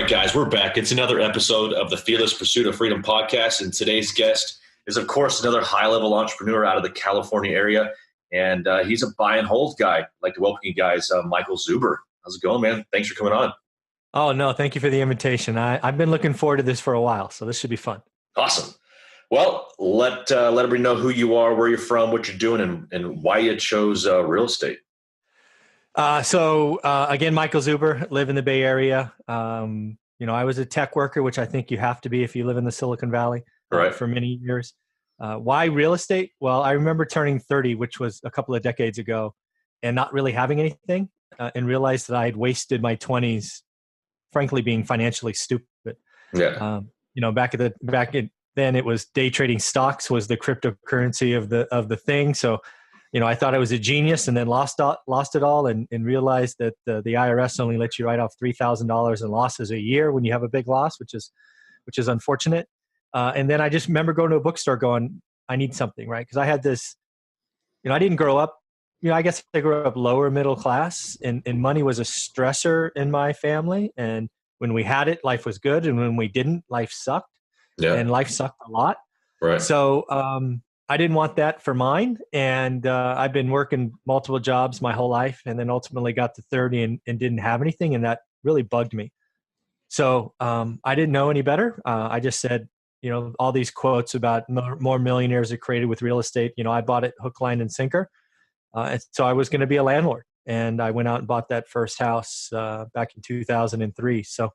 right, guys, we're back. It's another episode of the Fearless Pursuit of Freedom podcast, and today's guest is, of course, another high-level entrepreneur out of the California area, and he's a buy and hold guy. I'd like to welcome you guys, Michael Zuber. How's it going, man? Thanks for coming on. Oh, no, thank you for the invitation. I've been looking forward to this for a while, so this should be fun. Awesome. Well, let everybody know who you are, where you're from, what you're doing, and why you chose real estate. Again, Michael Zuber, live in the Bay Area. I was a tech worker, which I think you have to be if you live in the Silicon Valley for many years. Why real estate? Well, I remember turning 30, which was a couple of decades ago, and not really having anything, and realized that I had wasted my 20s, frankly, being financially stupid. Yeah. Then it was day trading stocks was the cryptocurrency of the thing. So, I thought I was a genius, and then lost it all, and realized that the IRS only lets you write off $3,000 in losses a year when you have a big loss, which is unfortunate. And then I just remember going to a bookstore going, I need something, right? Because I had this, I didn't grow up, I guess I grew up lower middle class, and money was a stressor in my family. And when we had it, life was good. And when we didn't, life sucked. Yeah. And life sucked a lot. Right. So I didn't want that for mine. And I've been working multiple jobs my whole life, and then ultimately got to 30 and didn't have anything. And that really bugged me. So I didn't know any better. I just said, all these quotes about more millionaires are created with real estate. I bought it hook, line, and sinker. And so I was going to be a landlord. And I went out and bought that first house back in 2003. So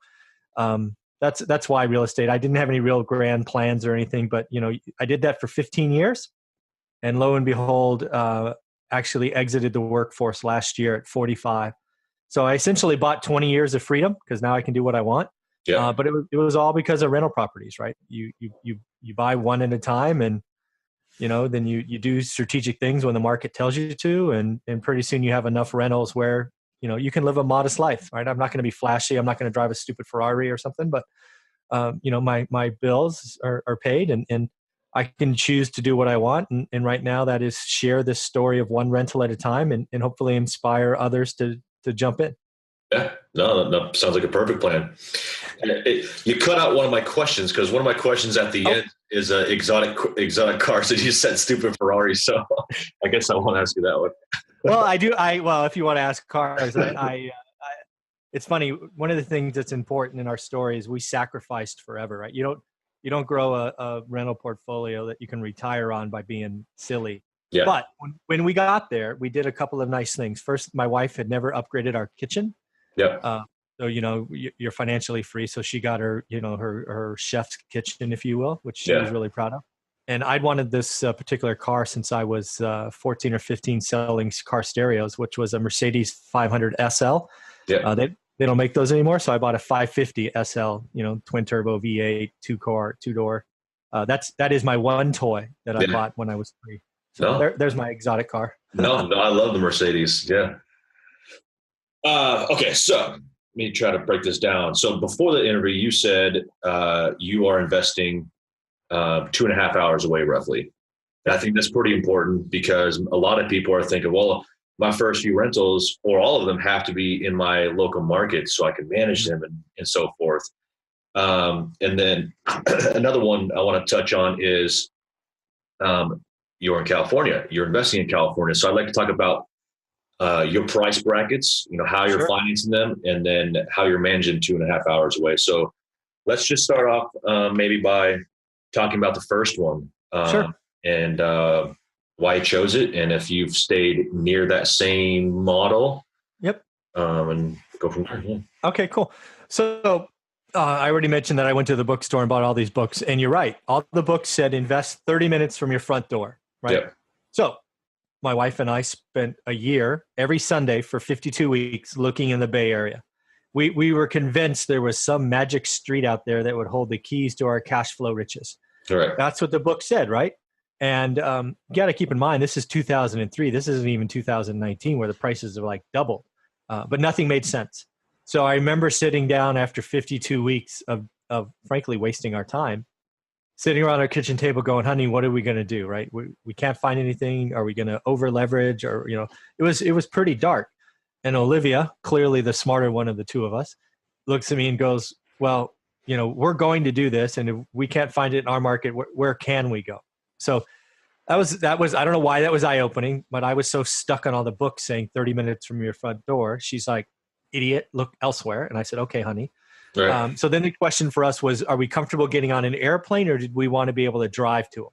that's why real estate. I didn't have any real grand plans or anything, but I did that for 15 years, and lo and behold, actually exited the workforce last year at 45. So I essentially bought 20 years of freedom, because now I can do what I want. Yeah. But it was all because of rental properties, right? You buy one at a time, and then you do strategic things when the market tells you to, and pretty soon you have enough rentals where you can live a modest life, right? I'm not going to be flashy. I'm not going to drive a stupid Ferrari or something, but my bills are paid, and I can choose to do what I want. And right now that is share this story of one rental at a time, and hopefully inspire others to jump in. Yeah, no, that sounds like a perfect plan. You cut out one of my questions, because one of my questions at the end is exotic cars. And you said stupid Ferrari, so I guess I won't ask you that one. Well, I do. Well, if you want to ask cars, it's funny. One of the things that's important in our story is we sacrificed forever, right? You don't grow a rental portfolio that you can retire on by being silly. Yeah. But when we got there, we did a couple of nice things. First, my wife had never upgraded our kitchen. Yeah. So you're financially free. So she got her her chef's kitchen, if you will, which she was really proud of. And I'd wanted this particular car since I was 14 or 15, selling car stereos, which was a Mercedes 500 SL. Yeah. They don't make those anymore. So I bought a 550 SL, twin turbo V8, two door. That is my one toy that I bought when I was 3. So there's my exotic car. No, I love the Mercedes. Yeah. Okay, so let me try to break this down. So before the interview, you said you are investing 2.5 hours away, roughly. And I think that's pretty important, because a lot of people are thinking, well, my first few rentals, or all of them, have to be in my local market so I can manage them and so forth. And then another one I want to touch on is you're in California. You're investing in California. So I'd like to talk about your price brackets, how you're financing them, and then how you're managing 2.5 hours away. So let's just start off maybe by talking about the first one, and why you chose it, and if you've stayed near that same model. Yep. And go from there. Yeah. Okay, cool. So I already mentioned that I went to the bookstore and bought all these books, and you're right. All the books said invest 30 minutes from your front door, right? Yep. So my wife and I spent a year every Sunday for 52 weeks looking in the Bay Area. We were convinced there was some magic street out there that would hold the keys to our cash flow riches. Correct. That's what the book said, right? And you got to keep in mind, this is 2003. This isn't even 2019, where the prices are like double. But nothing made sense. So I remember sitting down after 52 weeks of frankly wasting our time, sitting around our kitchen table going, honey, what are we going to do, right? We can't find anything. Are we going to over leverage? Or, it was pretty dark. And Olivia, clearly the smarter one of the two of us, looks at me and goes, well, we're going to do this, and if we can't find it in our market, where can we go? So that was I don't know why that was eye opening, but I was so stuck on all the books saying 30 minutes from your front door. She's like, idiot, look elsewhere. And I said, okay, honey. Right. So then the question for us was, are we comfortable getting on an airplane, or did we want to be able to drive to them?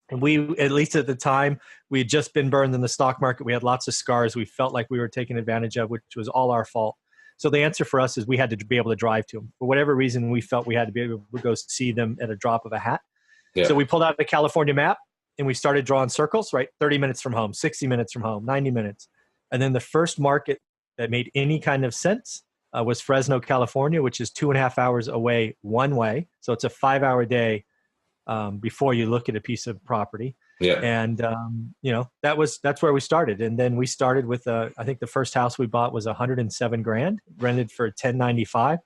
And we, at least at the time, we had just been burned in the stock market. We had lots of scars we felt like we were taken advantage of, which was all our fault. So the answer for us is we had to be able to drive to them. For whatever reason, we felt we had to be able to go see them at a drop of a hat. Yeah. So we pulled out the California map and we started drawing circles, right? 30 minutes from home, 60 minutes from home, 90 minutes. And then the first market that made any kind of sense was Fresno, California, which is 2.5 hours away one way. So it's a 5-hour day before you look at a piece of property. Yeah. And, that's where we started. And then we started with, I think the first house we bought was $107,000, rented for $10.95.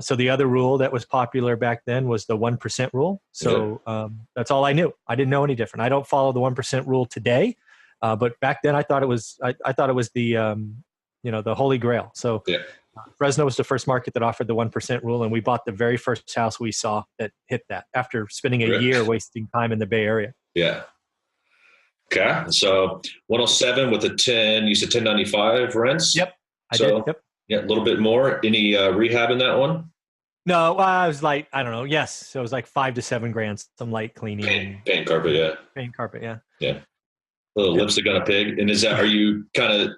So the other rule that was popular back then was the 1% rule. So that's all I knew. I didn't know any different. I don't follow the 1% rule today. But back then I thought it was, I thought it was the, the holy grail. So Fresno was the first market that offered the 1% rule. And we bought the very first house we saw that hit that after spending a year wasting time in the Bay Area. Yeah. Okay. So 107 with a 10, you said 1095 rents? Yep. I did. Yep. Yeah. A little bit more. Any rehab in that one? No, I was like, I don't know. Yes. So it was like $5 to $7,000, some light cleaning. Paint carpet. Yeah. Paint carpet. Yeah. Yeah. A little lipstick on a pig. And are you kind of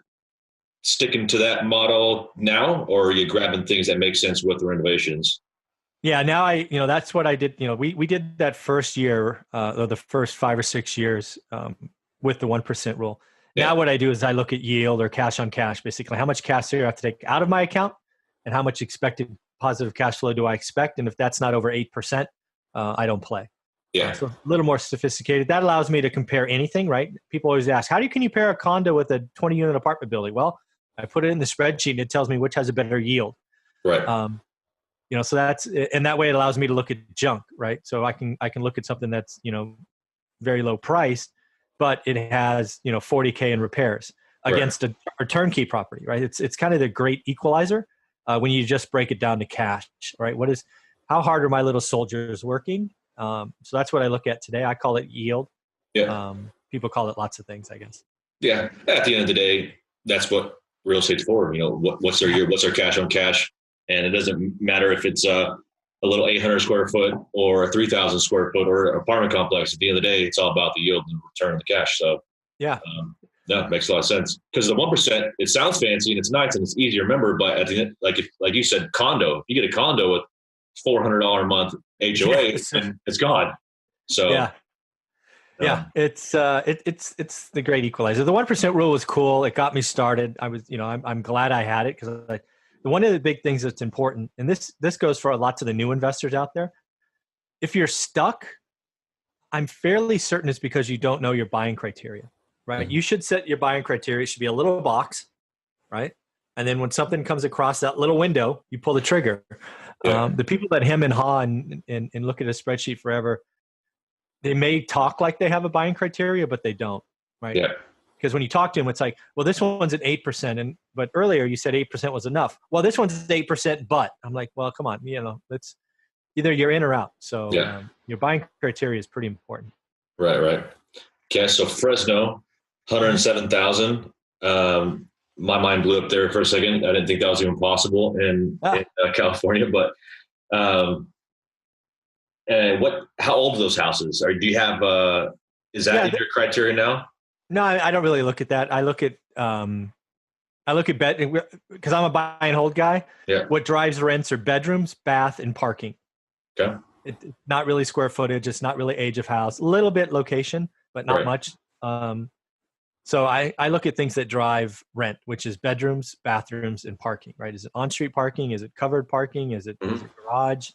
sticking to that model now, or are you grabbing things that make sense with the renovations? Yeah, now that's what I did. We did that first year, or the first 5 or 6 years with the 1% rule. Yeah. Now what I do is I look at yield or cash on cash, basically how much cash do I have to take out of my account and how much expected positive cash flow do I expect. And if that's not over 8%, I don't play. Yeah. So a little more sophisticated. That allows me to compare anything, right? People always ask, how can you compare a condo with a 20-unit apartment building? Well, I put it in the spreadsheet and it tells me which has a better yield. Right. So and that way it allows me to look at junk, right? So I can look at something that's, very low priced, but it has, $40K in repairs against a turnkey property, right? It's kind of the great equalizer when you just break it down to cash, right? How hard are my little soldiers working? So that's what I look at today. I call it yield. Yeah. People call it lots of things, I guess. Yeah. At the end of the day, that's what real estate's for. What's their yield? What's their cash on cash? And it doesn't matter if it's a little 800 square foot or a 3,000 square foot or an apartment complex. At the end of the day, it's all about the yield and return of the cash. So yeah, it makes a lot of sense, because the 1%, it sounds fancy and it's nice and it's easy to remember. But at the end, like you said, condo, if you get a condo with $400 a month HOA, and it's gone. So yeah, it's the great equalizer. The 1% rule was cool. It got me started. I was, I'm glad I had it, because one of the big things that's important, and this goes for lots of the new investors out there. If you're stuck, I'm fairly certain it's because you don't know your buying criteria, right? Mm-hmm. You should set your buying criteria. It should be a little box, right? And then when something comes across that little window, you pull the trigger. Yeah. The people that hem and haw and look at a spreadsheet forever, they may talk like they have a buying criteria, but they don't, right? Yeah. Because when you talk to them, it's like, well, this one's at 8%, but earlier you said 8% was enough. Well, this one's 8%, but I'm like, well, come on, it's either you're in or out. So your buying criteria is pretty important. Right. Okay, so Fresno, 107,000. My mind blew up there for a second. I didn't think that was even possible in California, but how old are those houses? Do you have? Is that in your criteria now? No, I don't really look at that. I look at bed, because I'm a buy and hold guy. Yeah. What drives rents are bedrooms, bath, and parking. Okay. It's not really square footage. It's not really age of house. A little bit location, but not much. So I look at things that drive rent, which is bedrooms, bathrooms, and parking. Right? Is it on-street parking? Is it covered parking? Is it garage?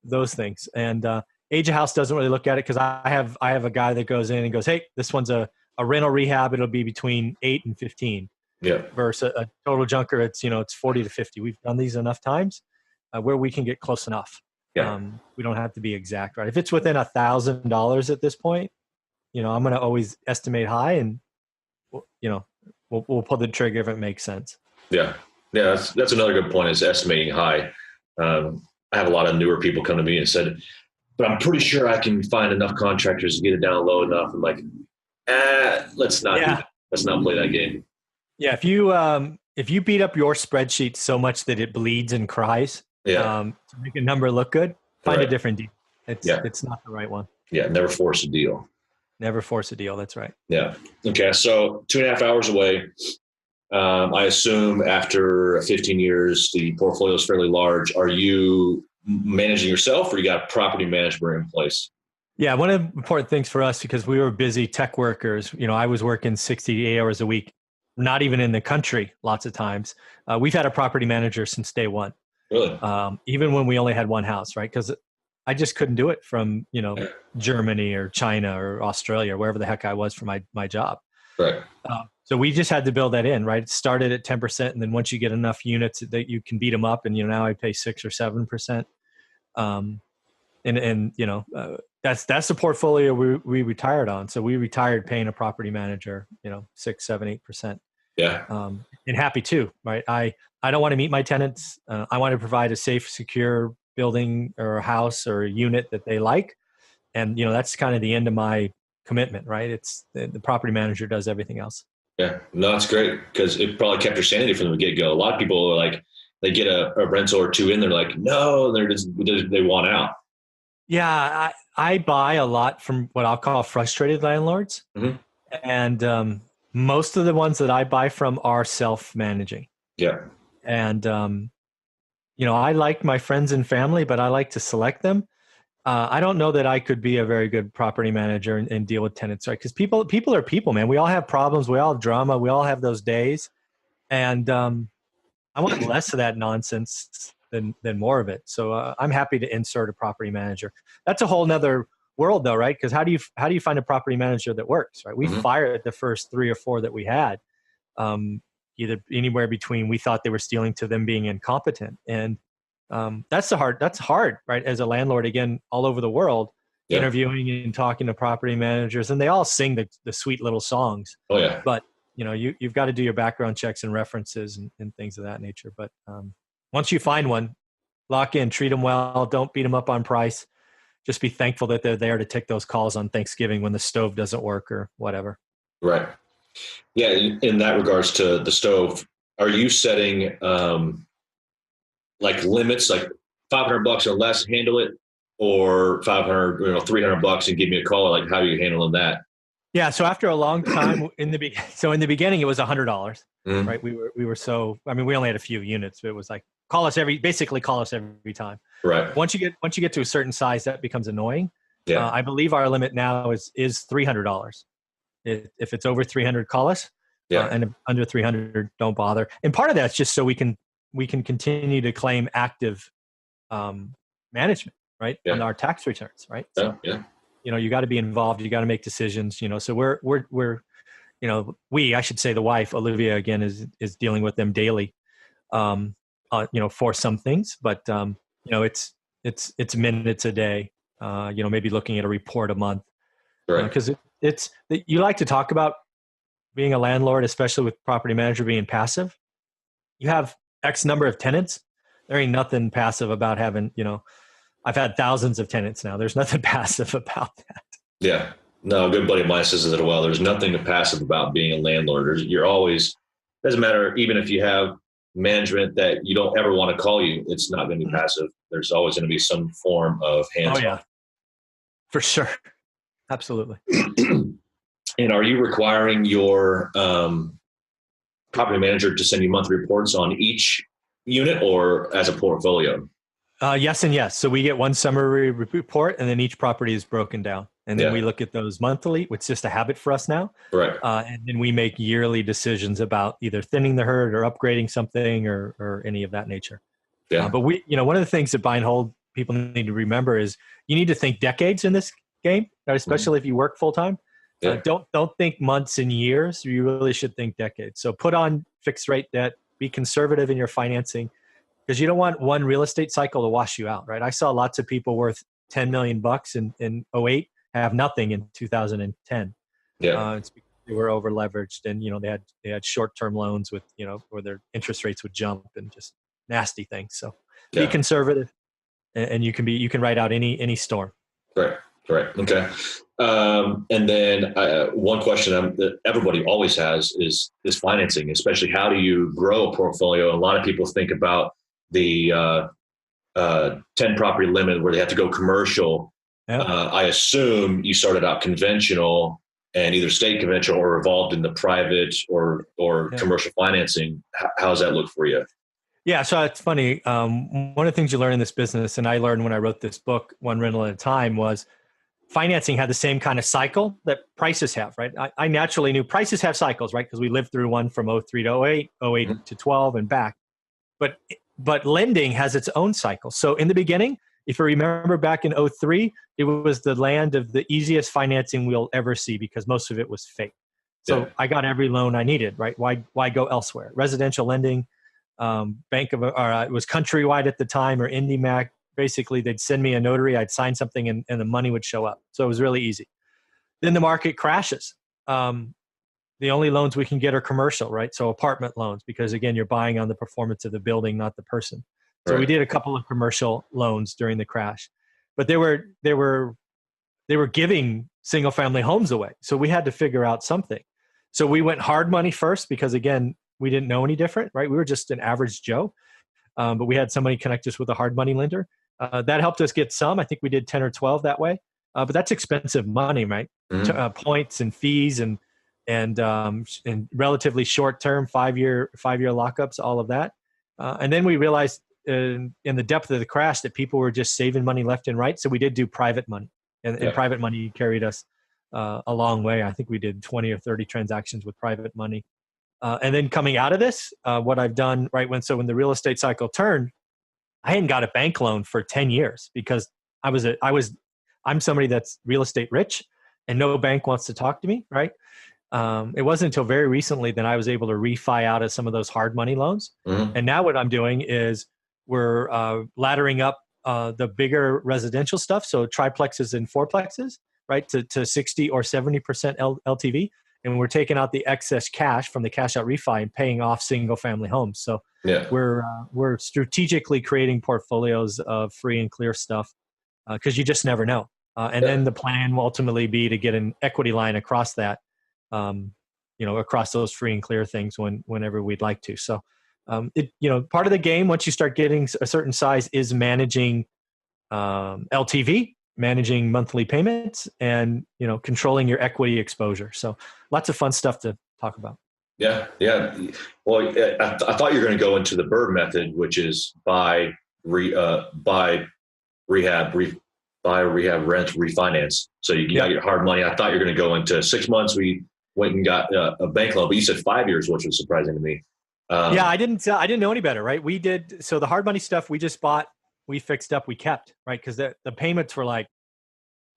Those things. And age of house doesn't really look at it, because I have a guy that goes in and goes, hey, this one's a rental rehab. It'll be between 8 and 15. Yeah. Versus a total junker, it's 40 to 50. We've done these enough times where we can get close enough. Yeah. We don't have to be exact, right? If it's within $1,000 at this point, I'm going to always estimate high, and we'll pull the trigger if it makes sense. Yeah. That's another good point, is estimating high. I have a lot of newer people come to me and said, but I'm pretty sure I can find enough contractors to get it down low enough. I'm like, let's not do Yeah. that. Let's not play that game. Yeah. If you beat up your spreadsheet so much that it bleeds and cries, Yeah. to make a number look good, find a Right. different deal. Yeah. It's not the right one. Yeah. Never force a deal. Never force a deal. That's right. Yeah. Okay. So 2.5 hours away. I assume after 15 years, the portfolio is fairly large. Are you managing yourself or you got property management in place? Yeah. One of the important things for us, because we were busy tech workers, I was working 68 hours a week, not even in the country lots of times. We've had a property manager since day one. Really? Even when we only had one house, right? Because I just couldn't do it from, Germany or China or Australia or wherever the heck I was for my job. Right. So we just had to build that in, right? It started at 10%. And then once you get enough units that you can beat them up, and, now I pay 6 or 7%. That's the portfolio we retired on. So we retired paying a property manager, 6, 7, 8%. Yeah. And happy too, right? I don't want to meet my tenants. I want to provide a safe, secure building or a house or a unit that they like. And, that's kind of the end of my commitment, right? It's the property manager does everything else. Yeah. No, it's great because it probably kept your sanity from the get go. A lot of people are like, they get a rental or two in, they're like, no, they want out. Yeah. I buy a lot from what I'll call frustrated landlords. Mm-hmm. And most of the ones that I buy from are self-managing. Yeah. And, I like my friends and family, but I like to select them. I don't know that I could be a very good property manager and deal with tenants, right? Because people are people, man. We all have problems. We all have drama. We all have those days. And I want less of that nonsense than more of it. So I'm happy to insert a property manager. That's a whole nother world, though, right? Because how do you find a property manager that works, right? We fired the first 3 or 4 that we had, either anywhere between we thought they were stealing to them being incompetent. And that's hard, right? As a landlord, again, all over the world, interviewing and talking to property managers, and they all sing the sweet little songs. Oh yeah. But you've got to do your background checks and references and things of that nature. But once you find one, lock in, treat them well. Don't beat them up on price. Just be thankful that they're there to take those calls on Thanksgiving when the stove doesn't work or whatever. Right. Yeah. In that regards to the stove, are you setting like limits, like $500 or less, handle it, or 500, $300 and give me a call? Like, how are you handling that? Yeah. So after a long time in the beginning, it was $100, right? We were so, we only had a few units, but it was like, call us every time. Right. Once you get to a certain size, that becomes annoying. Yeah. I believe our limit now is $300. If it's over 300, call us. Yeah. And under 300, don't bother. And part of that's just so we can continue to claim active management, right? Yeah. On our tax returns, right? So, yeah. You got to be involved. You got to make decisions. So we're I should say the wife, Olivia, again, is dealing with them daily. For some things, but it's minutes a day. Maybe looking at a report a month. Right. Because you like to talk about being a landlord, especially with property manager being passive. You have X number of tenants. There ain't nothing passive about having, I've had thousands of tenants now. There's nothing passive about that. Yeah. No, a good buddy of mine says it well. There's nothing passive about being a landlord. You're always, doesn't matter, even if you have management that you don't ever want to call you, it's not going to be passive. There's always going to be some form of hands-on. Oh, yeah. For sure. Absolutely. And are you requiring your property manager to send you monthly reports on each unit or as a portfolio? Yes and yes. So we get one summary report, and then each property is broken down. And then we look at those monthly, which is just a habit for us now. Right. And then we make yearly decisions about either thinning the herd or upgrading something or any of that nature. Yeah. But one of the things that buy and hold people need to remember is you need to think decades in this game, especially if you work full time. Yeah. Don't think months and years. You really should think decades. So put on fixed rate debt, be conservative in your financing, because you don't want one real estate cycle to wash you out, right? I saw lots of people worth $10 million in 08 have nothing in 2010. Yeah. It's because they were over leveraged, and they had short-term loans with where their interest rates would jump and just nasty things. So Be conservative, and you can ride out any storm. Right. Okay. And then one question that everybody always has is financing, especially how do you grow a portfolio? A lot of people think about the 10 property limit where they have to go commercial. Yep. I assume you started out conventional and either stayed conventional or evolved in the private or commercial financing. How does that look for you? Yeah, so it's funny. One of the things you learn in this business, and I learned when I wrote this book, One Rental at a Time, was financing had the same kind of cycle that prices have, right? I naturally knew prices have cycles, right? Because we lived through one from 03 to 08, 08 mm-hmm. to 12 and back. But lending has its own cycle. So in the beginning, if you remember back in 03, it was the land of the easiest financing we'll ever see because most of it was fake. So I got every loan I needed, right? Why go elsewhere? Residential lending, it was Countrywide at the time or IndyMac. Basically, they'd send me a notary, I'd sign something, and the money would show up. So it was really easy. Then the market crashes. The only loans we can get are commercial, right? So apartment loans, because again, you're buying on the performance of the building, not the person. So we did a couple of commercial loans during the crash, but they were giving single family homes away. So we had to figure out something. So we went hard money first because again, we didn't know any different, right? We were just an average Joe, but we had somebody connect us with a hard money lender. That helped us get some. I think we did 10 or 12 that way, but that's expensive money, right? Mm-hmm. Points and fees and relatively short term, 5-year lockups, all of that. And then we realized in the depth of the crash that people were just saving money left and right. So we did do private money, and private money carried us a long way. I think we did 20 or 30 transactions with private money. And then coming out of this, what I've done, right, when the real estate cycle turned, I hadn't got a bank loan for 10 years because I'm somebody that's real estate rich and no bank wants to talk to me, right? It wasn't until very recently that I was able to refi out of some of those hard money loans. Mm-hmm. And now what I'm doing is we're laddering up the bigger residential stuff, so triplexes and fourplexes, right, to 60 or 70% LTV. And we're taking out the excess cash from the cash out refi and paying off single family homes. So we're strategically creating portfolios of free and clear stuff because you just never know. Then the plan will ultimately be to get an equity line across that, across those free and clear things whenever we'd like to. So, part of the game once you start getting a certain size is managing LTV, managing monthly payments, and controlling your equity exposure. So lots of fun stuff to talk about. Yeah. Well, I thought you were going to go into the Burr method, which is buy, rehab, rent, refinance. So you got your hard money. I thought you were going to go into 6 months. We went and got a bank loan, but you said 5 years, which was surprising to me. I didn't know any better, right? We did. So the hard money stuff we just bought, we fixed up, we kept, right? Because the payments were like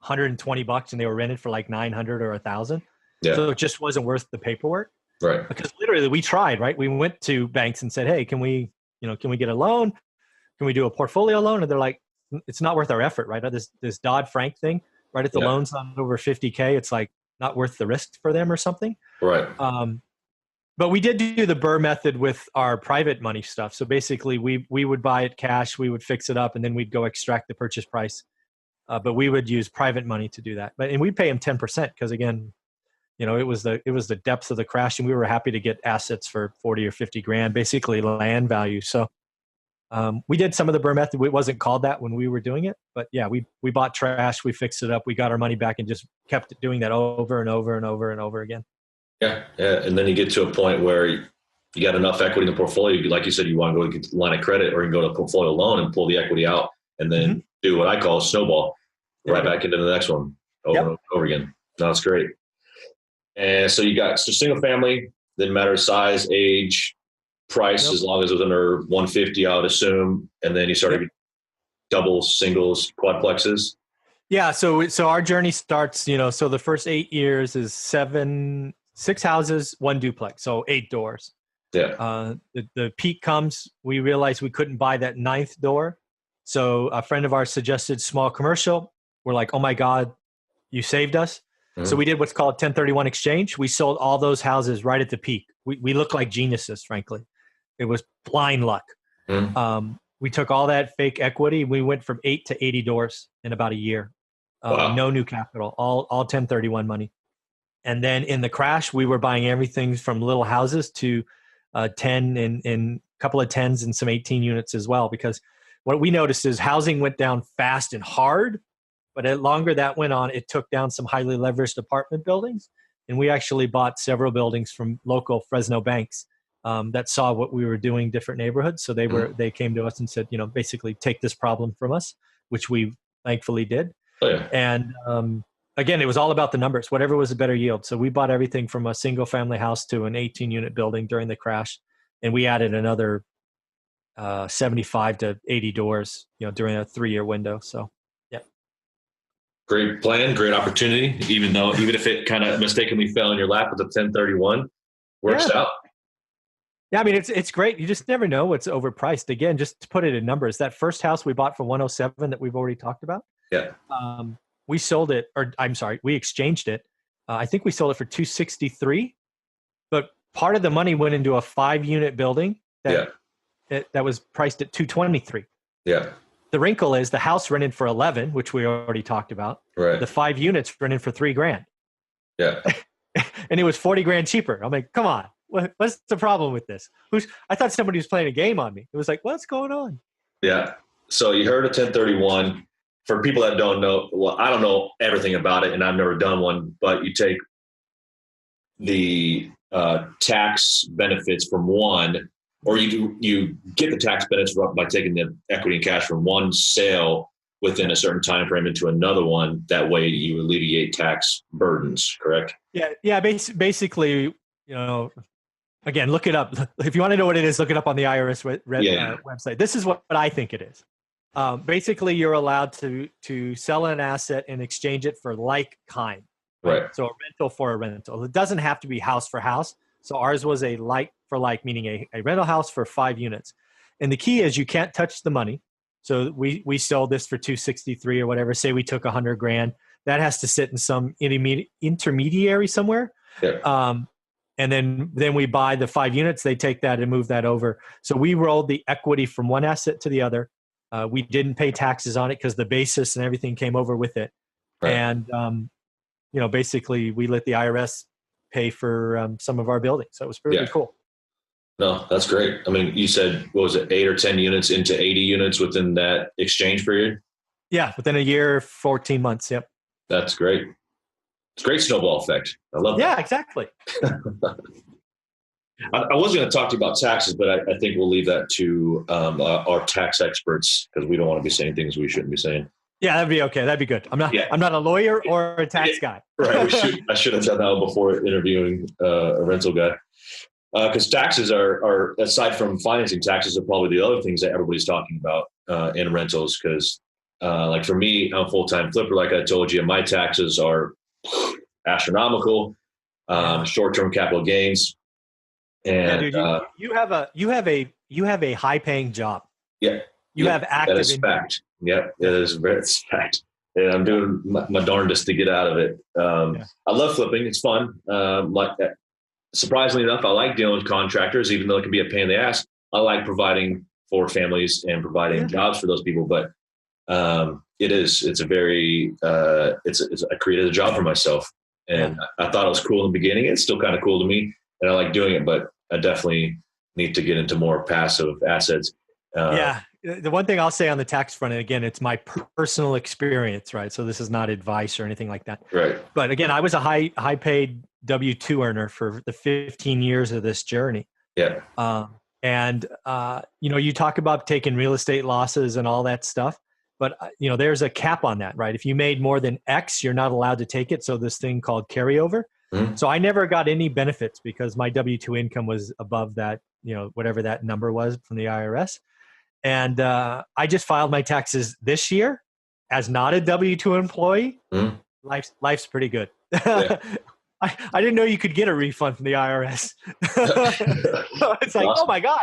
$120 and they were rented for like $900 or $1,000. Yeah. So it just wasn't worth the paperwork. Right. Because literally we tried, right? We went to banks and said, hey, can we get a loan? Can we do a portfolio loan? And they're like, it's not worth our effort, right? This Dodd-Frank thing, right? If the loan's not over 50K, it's like not worth the risk for them or something. Right. But we did do the Burr method with our private money stuff. So basically we would buy it cash, we would fix it up, and then we'd go extract the purchase price. But we would use private money to do that. And we'd pay them 10% because again, it was the depth of the crash, and we were happy to get assets for 40 or 50 grand, basically land value. So we did some of the Burr method. It wasn't called that when we were doing it, but yeah, we bought trash, we fixed it up, we got our money back, and just kept doing that over and over and over and over again. Yeah. And then you get to a point where you got enough equity in the portfolio. Like you said, you want to go get a line of credit, or you can go to a portfolio loan and pull the equity out, and then do what I call a snowball right back into the next one over and over again. No, that's great. And so you got single family, didn't matter size, age, price, as long as it was under 150, I would assume. And then you started doubles, singles, quadplexes. Yeah. So our journey starts, so the first 8 years is 6 houses, 1 duplex. So 8 doors. Yeah. The peak comes, we realized we couldn't buy that 9th door. So a friend of ours suggested small commercial. We're like, oh my God, you saved us. Mm-hmm. So we did what's called 1031 exchange. We sold all those houses right at the peak. We looked like geniuses, frankly. It was blind luck. Mm-hmm. we took all that fake equity. We went from 8 to 80 doors in about a year. Wow. No new capital, all 1031 money. And then in the crash, we were buying everything from little houses to 10 and a couple of 10s and some 18 units as well. Because what we noticed is housing went down fast and hard, but the longer that went on, it took down some highly leveraged apartment buildings. And we actually bought several buildings from local Fresno banks that saw what we were doing, different neighborhoods. So they came to us and said, basically take this problem from us, which we thankfully did. Oh, yeah. And again, it was all about the numbers, whatever was a better yield. So we bought everything from a single family house to an 18 unit building during the crash. And we added another 75 to 80 doors, during a 3-year window. So, yeah. Great plan, great opportunity. Even if it kind of mistakenly fell in your lap with the 1031, works out. Yeah, I mean, it's great. You just never know what's overpriced. Again, just to put it in numbers, that first house we bought for 107 that we've already talked about. Yeah. We sold it, we exchanged it. I think we sold it for 263, but part of the money went into a 5-unit building that was priced at 223. Yeah. The wrinkle is the house rented for 11, which we already talked about. Right. The 5 units rented for $3,000. Yeah. And it was $40,000 cheaper. I'm like, come on, what's the problem with this? I thought somebody was playing a game on me. It was like, what's going on? Yeah. So you heard of 1031. For people that don't know, well, I don't know everything about it, and I've never done one, but you take the tax benefits from one, or you get the tax benefits by taking the equity and cash from one sale within a certain time frame into another one. That way you alleviate tax burdens, correct? Yeah. Basically, again, look it up. If you want to know what it is, look it up on the IRS website. This is what I think it is. Basically, you're allowed to sell an asset and exchange it for like kind. Right. So a rental for a rental. It doesn't have to be house for house. So ours was a like for like, meaning a rental house for 5 units. And the key is you can't touch the money. So we sold this for 263 or whatever. Say we took $100,000. That has to sit in some intermediary somewhere. Yeah. And then we buy the 5 units. They take that and move that over. So we rolled the equity from one asset to the other. We didn't pay taxes on it because the basis and everything came over with it. Right. And, basically we let the IRS pay for some of our buildings. So it was pretty cool. No, that's great. I mean, you said, what was it, 8 or 10 units into 80 units within that exchange period? Yeah, within a year, 14 months. Yep. That's great. It's a great snowball effect. I love that. Yeah, exactly. I was going to talk to you about taxes, but I think we'll leave that to our tax experts because we don't want to be saying things we shouldn't be saying. Yeah, that'd be okay. That'd be good. I'm not a lawyer or a tax guy. Right. I should have done that before interviewing a rental guy. Because taxes are, aside from financing, taxes are probably the other things that everybody's talking about in rentals. Because like for me, I'm a full-time flipper. Like I told you, my taxes are astronomical. Short-term capital gains. And dude, you have a high paying job. Yeah. You have active. That is fact. Yep. It is fact. And I'm doing my darndest to get out of it. I love flipping. It's fun. Surprisingly enough, I like dealing with contractors, even though it can be a pain in the ass. I like providing for families and providing jobs for those people. But it's a very, I created a job for myself, and I thought it was cool in the beginning. It's still kind of cool to me, and I like doing it, but I definitely need to get into more passive assets. The one thing I'll say on the tax front, and again, it's my personal experience, right? So this is not advice or anything like that. Right. But again, I was a high paid W-2 earner for the 15 years of this journey. Yeah. You talk about taking real estate losses and all that stuff, but there's a cap on that, right? If you made more than X, you're not allowed to take it. So this thing called carryover. Mm-hmm. So I never got any benefits because my W-2 income was above that, whatever that number was from the IRS. And I just filed my taxes this year as not a W-2 employee. Mm. Life's pretty good. Yeah. I didn't know you could get a refund from the IRS. So it's like, oh my God,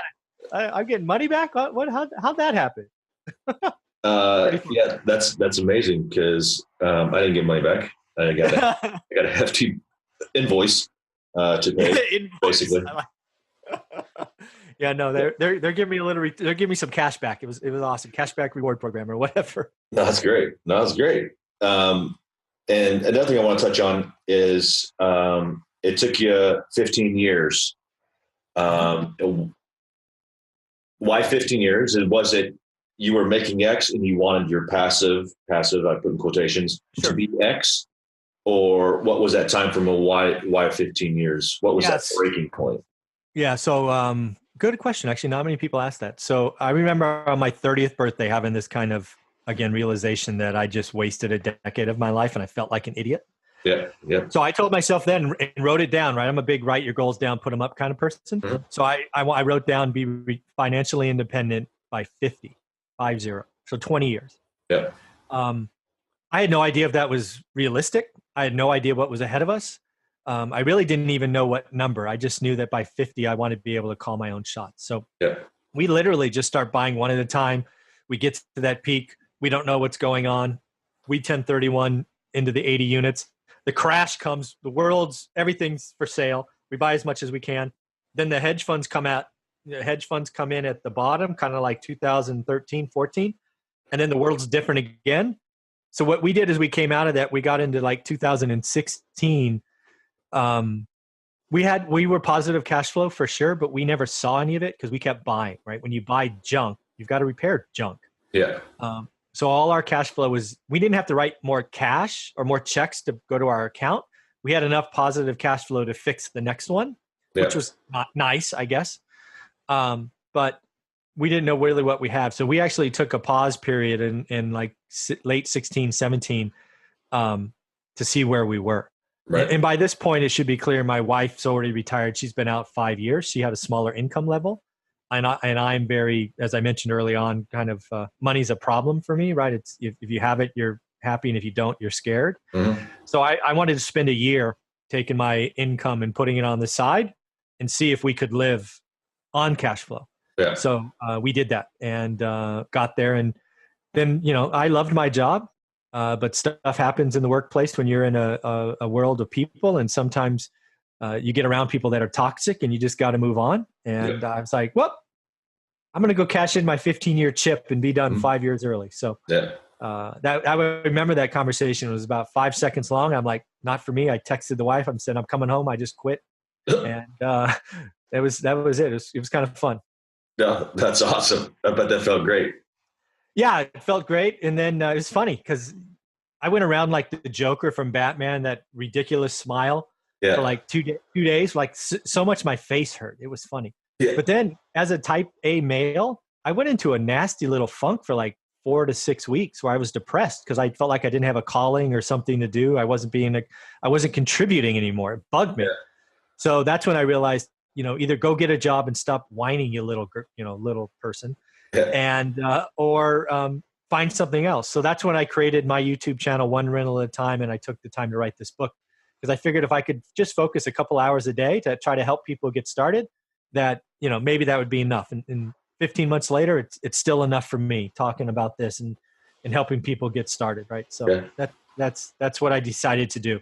I'm getting money back. How'd that happen? That's amazing because I didn't get money back. I got a hefty invoice to pay, basically. Yeah, no, they're giving me a little, they're giving me some cash back. It was awesome. Cashback reward program or whatever. No, that's great. No, that's great. And another thing I want to touch on is it took you 15 years. Why 15 years? And was it you were making X and you wanted your passive, I put in quotations, to be X? Or what was that time from? Why 15 years? What was that breaking point? Yeah. So, good question. Actually, not many people ask that. So I remember on my 30th birthday having this kind of, again, realization that I just wasted a decade of my life and I felt like an idiot. Yeah. Yeah. So I told myself then and wrote it down, right? I'm a big write your goals down, put them up kind of person. Mm-hmm. So I wrote down be financially independent by 50. So 20 years. Yeah. I had no idea if that was realistic. I had no idea what was ahead of us. I really didn't even know what number. I just knew that by 50, I wanted to be able to call my own shots. So we literally just start buying one at a time. We get to that peak. We don't know what's going on. We 1031 into the 80 units. The crash comes, everything's for sale. We buy as much as we can. Then the hedge funds come in at the bottom, kind of like 2013, 14. And then the world's different again. So what we did is we came out of that. We got into like 2016. We were positive cash flow for sure, but we never saw any of it because we kept buying, right? When you buy junk, you've got to repair junk. Yeah. So all our cash flow we didn't have to write more cash or more checks to go to our account. We had enough positive cash flow to fix the next one, which was not nice, I guess. But we didn't know really what we have. So we actually took a pause period in like late 16, 17 to see where we were. Right. And by this point, it should be clear, my wife's already retired. She's been out 5 years. She had a smaller income level. And I'm very, as I mentioned early on, kind of money's a problem for me, right? It's if you have it, you're happy. And if you don't, you're scared. Mm-hmm. So I wanted to spend a year taking my income and putting it on the side and see if we could live on cash flow. Yeah. So we did that and got there. And then, I loved my job, but stuff happens in the workplace when you're in a world of people. And sometimes you get around people that are toxic and you just got to move on. And I was like, well, I'm going to go cash in my 15-year chip and be done 5 years early. So I remember that conversation. It was about 5 seconds long. I'm like, not for me. I texted the wife. I said, I'm coming home. I just quit. And that was it. It was kind of fun. No, that's awesome. I bet that felt great. Yeah, it felt great. And then it was funny because I went around like the Joker from Batman, that ridiculous smile for like 2 days. Like so much my face hurt. It was funny. Yeah. But then as a type A male, I went into a nasty little funk for like 4 to 6 weeks where I was depressed because I felt like I didn't have a calling or something to do. I wasn't contributing anymore. It bugged me. Yeah. So that's when I realized, either go get a job and stop whining, you little person, and or find something else. So that's when I created my YouTube channel, One Rental at a Time, and I took the time to write this book because I figured if I could just focus a couple hours a day to try to help people get started, that maybe that would be enough. And 15 months later, it's still enough for me talking about this and helping people get started, right? So that's what I decided to do.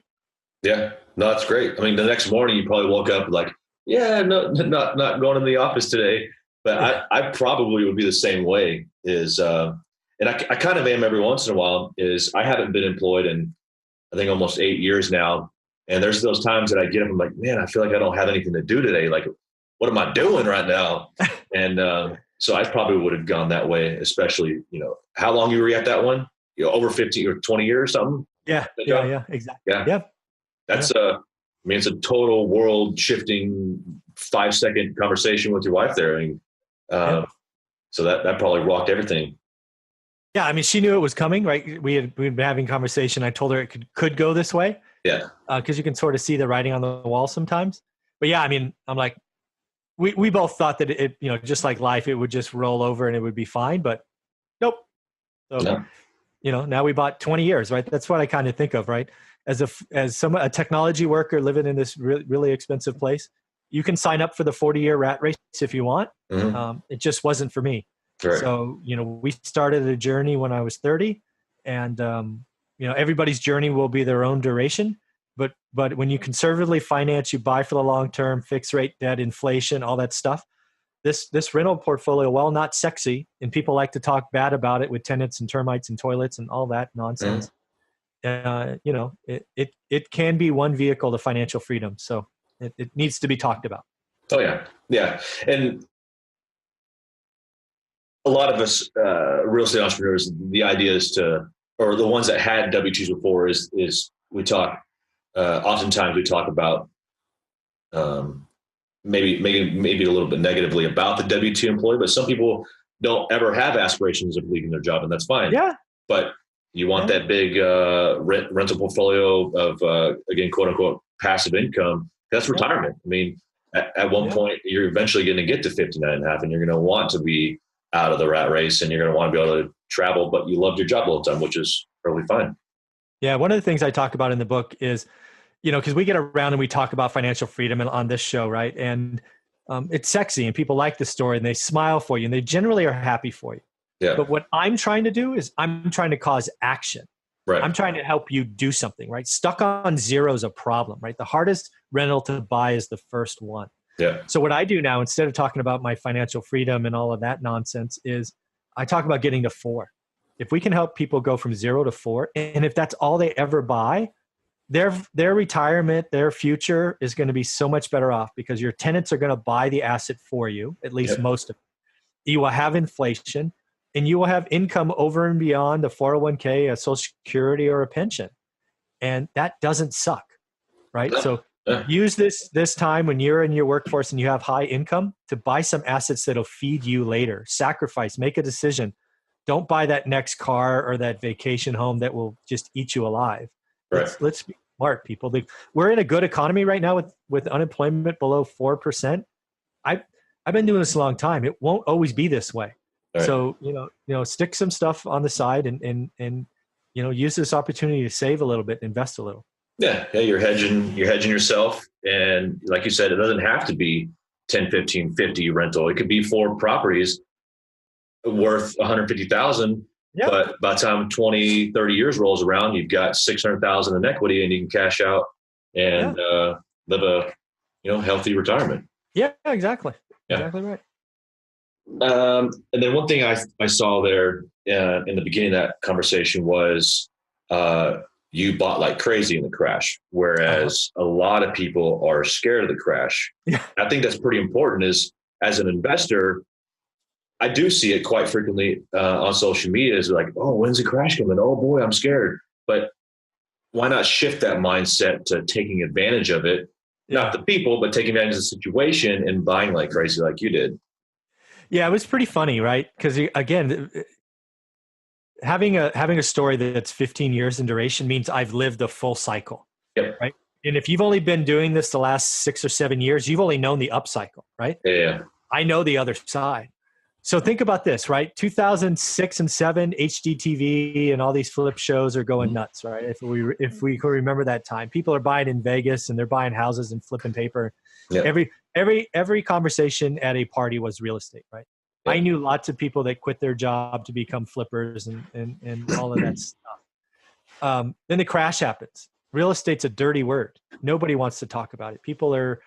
Yeah, no, that's great. I mean, the next morning you probably woke up like, yeah, no, not going in the office today. But I probably would be the same way. And I kind of am every once in a while. I haven't been employed in I think almost 8 years now, and there's those times that I get up. I'm like, man, I feel like I don't have anything to do today. Like, what am I doing right now? And so I probably would have gone that way. Especially, how long you were at that one? Over 15 or 20 years or something. Yeah, exactly. Yeah. That's it's a total world shifting 5-second conversation with your wife there. So that probably rocked everything. Yeah. I mean, she knew it was coming, right? We'd been having conversation. I told her it could go this way. Yeah. Cause you can sort of see the writing on the wall sometimes, but yeah, I mean, I'm like, we both thought that it, just like life, it would just roll over and it would be fine, but nope. So, now we bought 20 years, right? That's what I kind of think of, right? As a technology worker living in this really expensive place, you can sign up for the 40-year rat race if you want. Mm-hmm. It just wasn't for me. Right. So, we started a journey when I was 30 and, everybody's journey will be their own duration. But when you conservatively finance, you buy for the long term, fixed rate debt, inflation, all that stuff, this rental portfolio, while not sexy, and people like to talk bad about it with tenants and termites and toilets and all that nonsense, it can be one vehicle to financial freedom. So it needs to be talked about. Oh yeah. Yeah. And a lot of us real estate entrepreneurs, the idea is or the ones that had W-2s before is we talk, oftentimes we talk about maybe a little bit negatively about the W-2 employee, but some people don't ever have aspirations of leaving their job, and that's fine. Yeah. But you want that big rental portfolio of, again, quote unquote, passive income. That's retirement. I mean, at one point, you're eventually going to get to 59 and a half, and you're going to want to be out of the rat race, and you're going to want to be able to travel, but you loved your job all the time, which is perfectly fine. Yeah. One of the things I talk about in the book is, because we get around and we talk about financial freedom on this show, right? And it's sexy and people like the story and they smile for you and they generally are happy for you. Yeah. But what I'm trying to do is I'm trying to cause action. Right. I'm trying to help you do something, right? Stuck on zero is a problem, right? The hardest rental to buy is the first one. Yeah. So what I do now, instead of talking about my financial freedom and all of that nonsense, is I talk about getting to 4. If we can help people go from 0 to 4, and if that's all they ever buy, their retirement, their future is going to be so much better off because your tenants are going to buy the asset for you, at least most of it. You will have inflation and you will have income over and beyond the 401k, a social security, or a pension. And that doesn't suck, right? So use this time when you're in your workforce and you have high income to buy some assets that'll feed you later. Sacrifice, make a decision. Don't buy that next car or that vacation home that will just eat you alive. Right. Let's be smart, people. We're in a good economy right now with unemployment below 4%. I've been doing this a long time. It won't always be this way. Right. So stick some stuff on the side and use this opportunity to save a little bit, invest a little. Yeah, you're hedging yourself, and like you said, it doesn't have to be 10, 15, 50 rental. It could be 4 properties worth 150,000. Yep. But by the time 20, 30 years rolls around, you've got 600,000 in equity and you can cash out and live a, healthy retirement. Yeah, exactly. Yeah. Exactly right. And then one thing I saw there in the beginning of that conversation was you bought like crazy in the crash, whereas a lot of people are scared of the crash. Yeah. I think that's pretty important is as an investor, I do see it quite frequently on social media is like, oh, when's the crash coming? Oh boy, I'm scared. But why not shift that mindset to taking advantage of it? Yeah. Not the people, but taking advantage of the situation and buying like crazy like you did. Yeah, it was pretty funny, right? Because again, having a story that's 15 years in duration means I've lived a full cycle. Yep. Right. And if you've only been doing this the last 6 or 7 years, you've only known the up cycle, right? Yeah. I know the other side. So think about this, right? 2006 and 7, HGTV and all these flip shows are going nuts, right? If we can remember that time, people are buying in Vegas and they're buying houses and flipping paper. Yep. Every conversation at a party was real estate, right? Yep. I knew lots of people that quit their job to become flippers and all of that stuff. Then the crash happens. Real estate's a dirty word. Nobody wants to talk about it. People are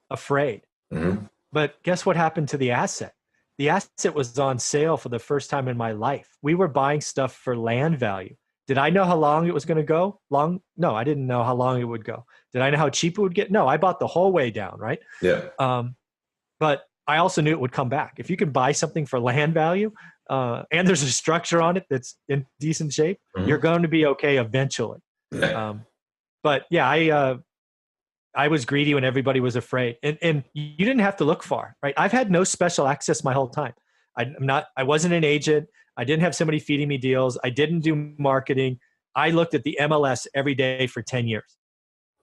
afraid. Mm-hmm. But guess what happened to the asset? The asset was on sale for the first time in my life. We were buying stuff for land value. Did I know how long it was going to go? Long? No, I didn't know how long it would go. Did I know how cheap it would get? No, I bought the whole way down, right? Yeah. But I also knew it would come back. If you can buy something for land value and there's a structure on it that's in decent shape, you're going to be okay eventually. Yeah. But yeah, I was greedy when everybody was afraid. And you didn't have to look far, right? I've had no special access my whole time. I wasn't an agent. I didn't have somebody feeding me deals. I didn't do marketing. I looked at the MLS every day for 10 years,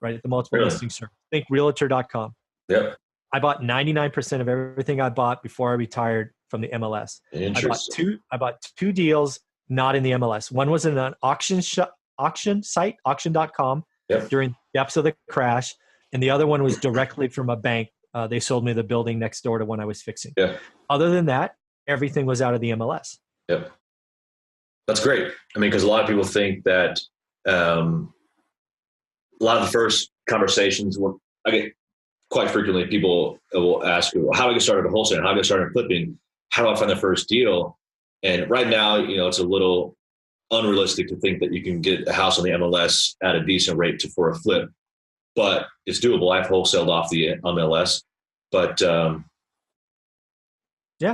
right? At the multiple listing service. Think realtor.com. Yep. I bought 99% of everything I bought before I retired from the MLS. I bought two deals not in the MLS. One was in an auction site, auction.com, during the depths of the crash. And the other one was directly from a bank. They sold me the building next door to one I was fixing. Yeah. Other than that, everything was out of the MLS. Yep. That's great. I mean, because a lot of people think that a lot of the first conversations, I get quite frequently people will ask, well, how do I get started at wholesaling? How do I get started in flipping? How do I find the first deal? And right now, it's a little unrealistic to think that you can get a house on the MLS at a decent rate for a flip, but it's doable. I've wholesaled off the MLS, but yeah,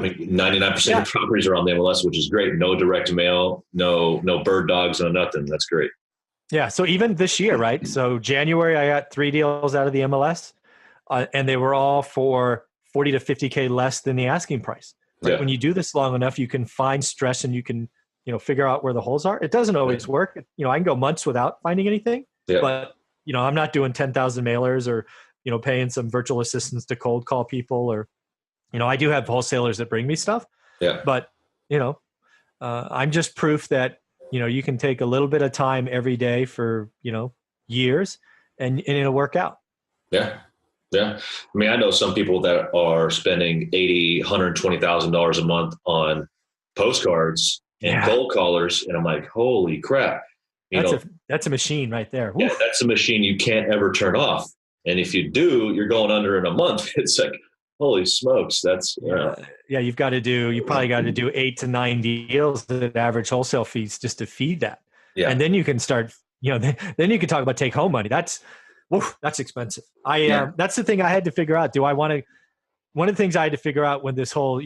99% of properties are on the MLS, which is great. No direct mail, no bird dogs, no nothing. That's great. Yeah. So even this year, right? So January, I got 3 deals out of the MLS, and they were all for 40 to 50K less than the asking price. Right? Yeah. When you do this long enough, you can find stress and you can, figure out where the holes are. It doesn't always work. I can go months without finding anything, but I'm not doing 10,000 mailers or, paying some virtual assistants to cold call people, or, I do have wholesalers that bring me stuff, but, I'm just proof that, you can take a little bit of time every day for, years and it'll work out. Yeah. Yeah. I mean, I know some people that are spending $80,000, $120,000 a month on postcards and cold callers. And I'm like, holy crap. That's a machine right there. Yeah, that's a machine you can't ever turn off. And if you do, you're going under in a month. It's like, holy smokes. That's, you probably got to do 8 to 9 deals at average wholesale fees just to feed that. Yeah. And then you can start, then you can talk about take home money. That's expensive. That's the thing I had to figure out. One of the things I had to figure out when this whole,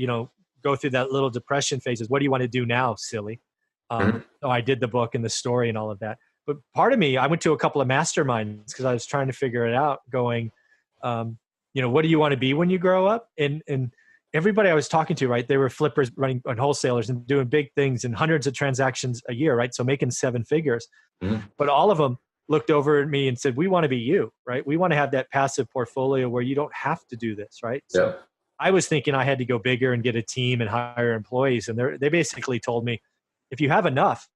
go through that little depression phase is, what do you want to do now, silly? So I did the book and the story and all of that. But part of me, I went to a couple of masterminds because I was trying to figure it out going, what do you want to be when you grow up? And everybody I was talking to, right, they were flippers running on wholesalers and doing big things and hundreds of transactions a year, right? So making 7 figures. But all of them looked over at me and said, we want to be you, right? We want to have that passive portfolio where you don't have to do this, right? So I was thinking I had to go bigger and get a team and hire employees. And they basically told me, if you have enough,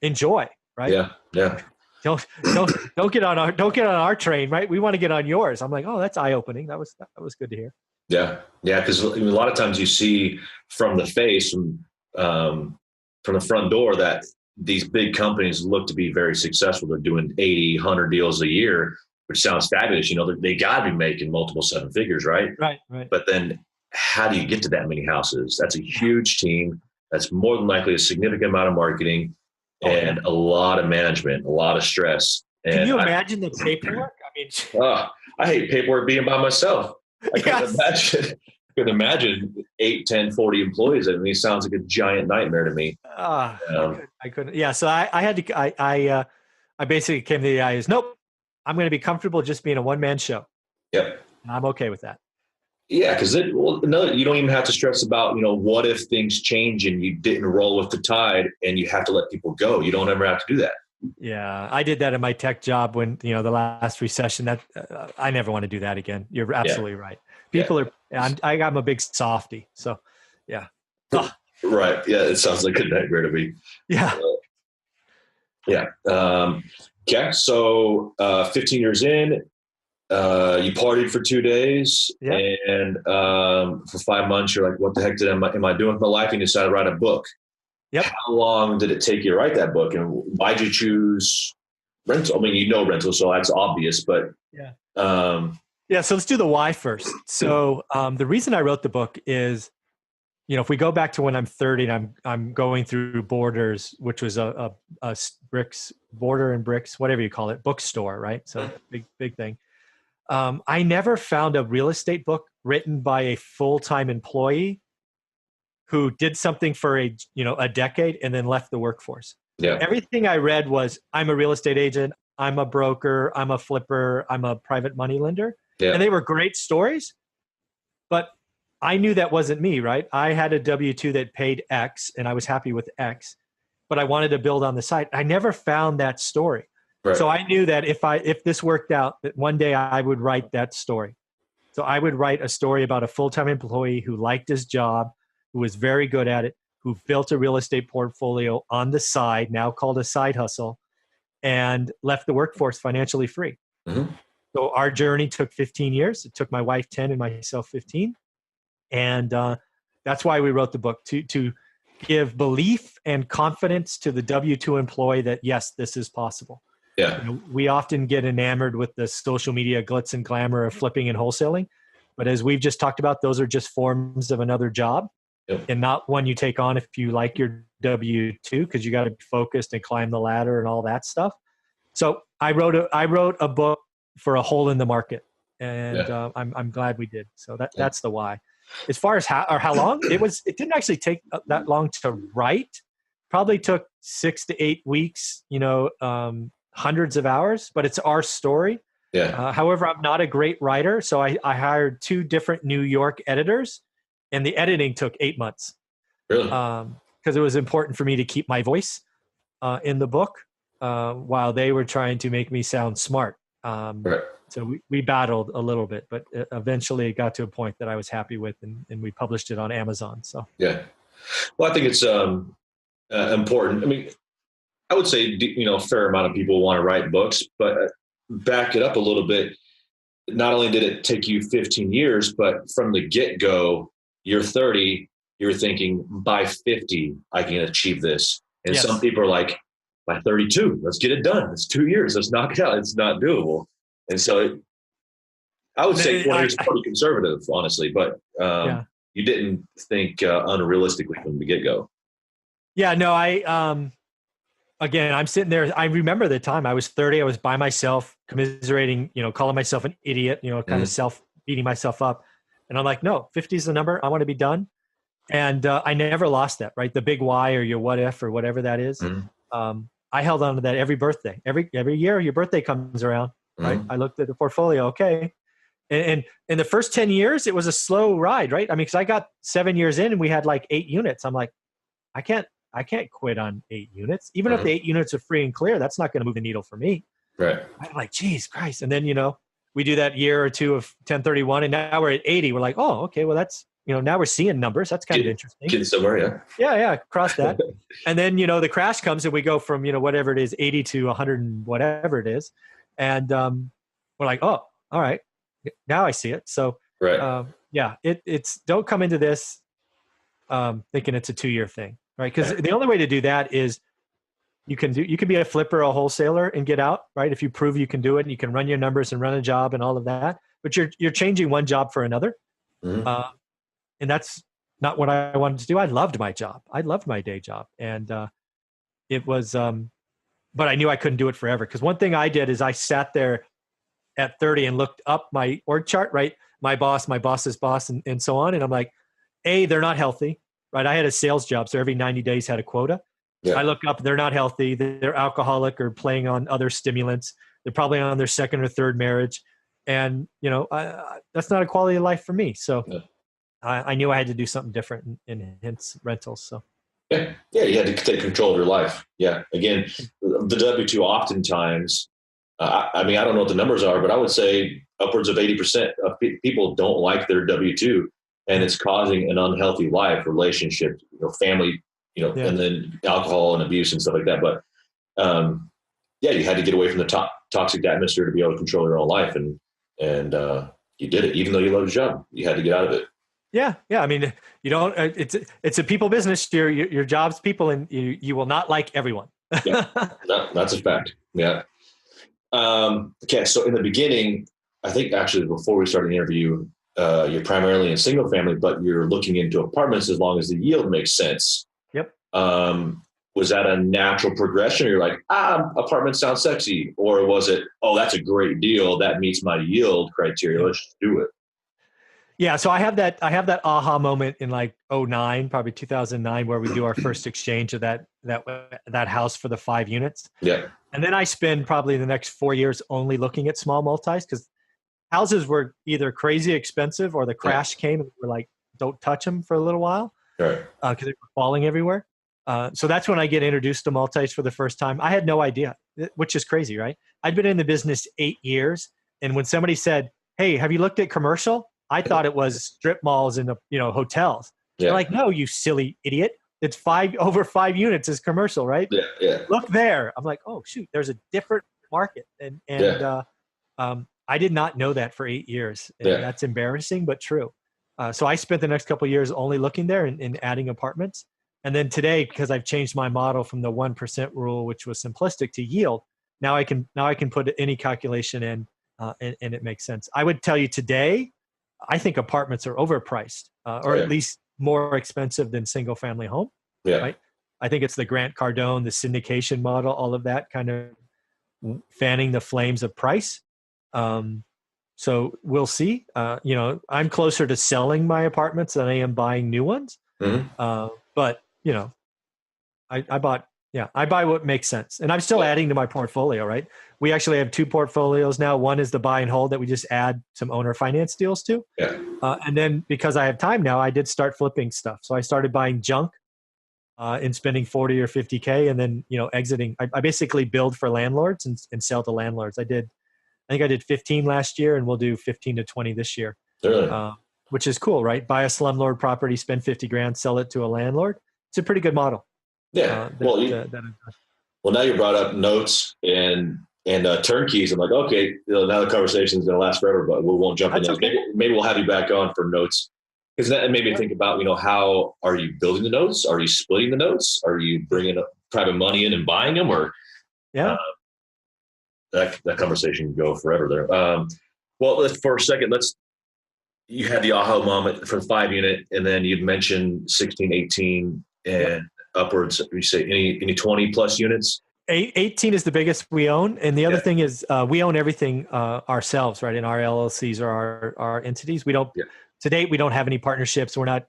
enjoy, right? Yeah. Don't get on our train, right? We want to get on yours. I'm like, oh, that's eye-opening. That was good to hear. Yeah. Because a lot of times you see from the face, from the front door, that these big companies look to be very successful. They're doing 80, 100 deals a year, which sounds fabulous. They got to be making multiple 7 figures, right? Right. But then how do you get to that many houses? That's a huge team. That's more than likely a significant amount of marketing and a lot of management, a lot of stress. And can you imagine the paperwork? I hate paperwork being by myself. I couldn't imagine 8, 10, 40 employees. I mean, it sounds like a giant nightmare to me. I couldn't. Yeah. So I had to, I basically came to the idea is, nope, I'm going to be comfortable just being a one-man show. Yep. And I'm okay with that. Yeah. Because you don't even have to stress about, what if things change and you didn't roll with the tide and you have to let people go. You don't ever have to do that. Yeah. I did that in my tech job when, the last recession. That I never want to do that again. You're absolutely right. People are, I'm a big softie. So yeah. Right. Yeah. It sounds like a nightmare to me. Yeah. Okay. So 15 years in, you partied for 2 days and for 5 months, you're like, what the heck am I doing with my life? And you decided to write a book. Yep. How long did it take you to write that book? And why'd you choose rental? I mean, rental, so that's obvious, but so let's do the why first. So the reason I wrote the book is, if we go back to when I'm 30 and I'm going through Borders, which was a bricks, Border and Bricks, whatever you call it, bookstore, right? So big thing. I never found a real estate book written by a full-time employee who did something for a decade and then left the workforce. Yeah. Everything I read was, I'm a real estate agent, I'm a broker, I'm a flipper, I'm a private money lender. Yeah. And they were great stories, but I knew that wasn't me, right? I had a W-2 that paid X and I was happy with X, but I wanted to build on the side. I never found that story. Right. So I knew that if this worked out, that one day I would write that story. So I would write a story about a full-time employee who liked his job, who was very good at it, who built a real estate portfolio on the side, now called a side hustle, and left the workforce financially free. Mm-hmm. So our journey took 15 years. It took my wife 10 and myself 15. And that's why we wrote the book, to give belief and confidence to the W-2 employee that, yes, this is possible. Yeah. We often get enamored with the social media glitz and glamour of flipping and wholesaling. But as we've just talked about, those are just forms of another job. Yep. And not one you take on if you like your W-2, because you got to be focused and climb the ladder and all that stuff. So I wrote a book for a hole in the market, and I'm glad we did. So that's the why. As far as how long it didn't actually take that long to write. Probably took 6 to 8 weeks. Hundreds of hours, but it's our story. Yeah. However, I'm not a great writer, so I hired 2 different New York editors, and the editing took 8 months. Really? Because it was important for me to keep my voice in the book while they were trying to make me sound smart. Right. So we battled a little bit, but eventually it got to a point that I was happy with, and we published it on Amazon. So yeah. Well, I think it's important. I mean, I would say, a fair amount of people want to write books, but back it up a little bit. Not only did it take you 15 years, but from the get-go, you're 30, you're thinking by 50, I can achieve this. And yes. Some people are like, by 32, let's get it done. It's 2 years. Let's knock it out. It's not doable. And so I would say 20 years is pretty conservative, honestly, but you didn't think unrealistically from the get-go. Yeah, no, again, I'm sitting there. I remember the time I was 30. I was by myself, commiserating, calling myself an idiot, kind of beating myself up. And I'm like, no, 50 is the number. I want to be done. And I never lost that, right? The big why, or your what if, or whatever that is. I held on to that every birthday. Every year your birthday comes around, right? I looked at the portfolio. Okay. And in the first 10 years, it was a slow ride, right? I mean, because I got 7 years in and we had like 8 units. I'm like, I can't quit on 8 units. Even if the 8 units are free and clear, that's not going to move the needle for me. Right. I'm like, geez, Christ. And then, we do that year or two of 1031, and now we're at 80. We're like, oh, okay, well, that's, now we're seeing numbers. That's kind of interesting. Getting somewhere, yeah. Yeah, cross that. And then, the crash comes and we go from, whatever it is, 80 to 100 and whatever it is. And we're like, oh, all right, now I see it. So, right. It's don't come into this thinking it's a 2-year thing. Right, because the only way to do that is you can be a flipper, a wholesaler, and get out. Right, if you prove you can do it, and you can run your numbers and run a job and all of that. But you're changing one job for another, and that's not what I wanted to do. I loved my job. I loved my day job, and it was. But I knew I couldn't do it forever, because one thing I did is I sat there at 30 and looked up my org chart. Right, my boss, my boss's boss, and so on. And I'm like, they're not healthy. Right, I had a sales job, so every 90 days had a quota. Yeah. I look up, they're not healthy. They're alcoholic or playing on other stimulants. They're probably on their second or third marriage. And, that's not a quality of life for me. So I knew I had to do something different, in hence rentals. So yeah, you had to take control of your life. Yeah, again, the W-2 oftentimes, I mean, I don't know what the numbers are, but I would say upwards of 80% of people don't like their W-2. And it's causing an unhealthy life, relationship, family, and then alcohol and abuse and stuff like that. But you had to get away from the toxic atmosphere to be able to control your own life, and you did it, even though you loved your job. You had to get out of it. Yeah. I mean, you don't. It's a people business. Your job's people, and you will not like everyone. Yeah, that's a fact. Yeah. Okay, so in the beginning, I think actually before we started the interview, you're primarily in single family, but you're looking into apartments as long as the yield makes sense. Yep. Was that a natural progression? Or you're like, apartments sound sexy, or was it, that's a great deal, that meets my yield criteria, let's just do it? Yeah, so I have that aha moment in like 2009, probably 2009, where we do our first exchange of that house for the 5 units. Yeah. And then I spend probably the next 4 years only looking at small multis, because houses were either crazy expensive or the crash came and we're like, don't touch them for a little while, right? Because they were falling everywhere. So that's when I get introduced to multis for the first time. I had no idea, which is crazy, right? I'd been in the business 8 years. And when somebody said, hey, have you looked at commercial? I thought it was strip malls and hotels. Yeah. They're like, no, you silly idiot. It's over 5 units is commercial, right? Yeah. Look there. I'm like, oh shoot, there's a different market. And I did not know that for 8 years. And that's embarrassing, but true. So I spent the next couple of years only looking there and adding apartments. And then today, because I've changed my model from the 1% rule, which was simplistic, to yield, now I can put any calculation in, and it makes sense. I would tell you today, I think apartments are overpriced, or Oh, at least more expensive than single family home. yeah. Right. I think it's the Grant Cardone, the syndication model, all of that kind of fanning the flames of price. So we'll see. I'm closer to selling my apartments than I am buying new ones. Mm-hmm. But I buy what makes sense, and I'm still adding to my portfolio. Right. We actually have 2 portfolios now. One is the buy and hold that we just add some owner finance deals to. Yeah. And then because I have time now, I did start flipping stuff. So I started buying junk, and spending 40 or 50K, and then, exiting. I basically build for landlords and sell to landlords. I think I did 15 last year, and we'll do 15 to 20 this year, Really? which is cool, right? Buy a slumlord property, spend 50 grand, sell it to a landlord. It's a pretty good model. Yeah. Well, now you brought up notes and turnkeys. I'm like, okay, now the conversation is going to last forever, but we won't jump in there. Okay. Maybe we'll have you back on for notes. Because that made me think about, how are you building the notes? Are you splitting the notes? Are you bringing private money in and buying them? Or that conversation can go forever there. Well, for a second, you had the aha moment for the 5 unit, and then you'd mentioned 16, 18, and upwards. You say any 20 plus units? 18 is the biggest we own. And the other thing is we own everything ourselves, right? In our LLCs or our entities. We don't, to date, we don't have any partnerships. We're not,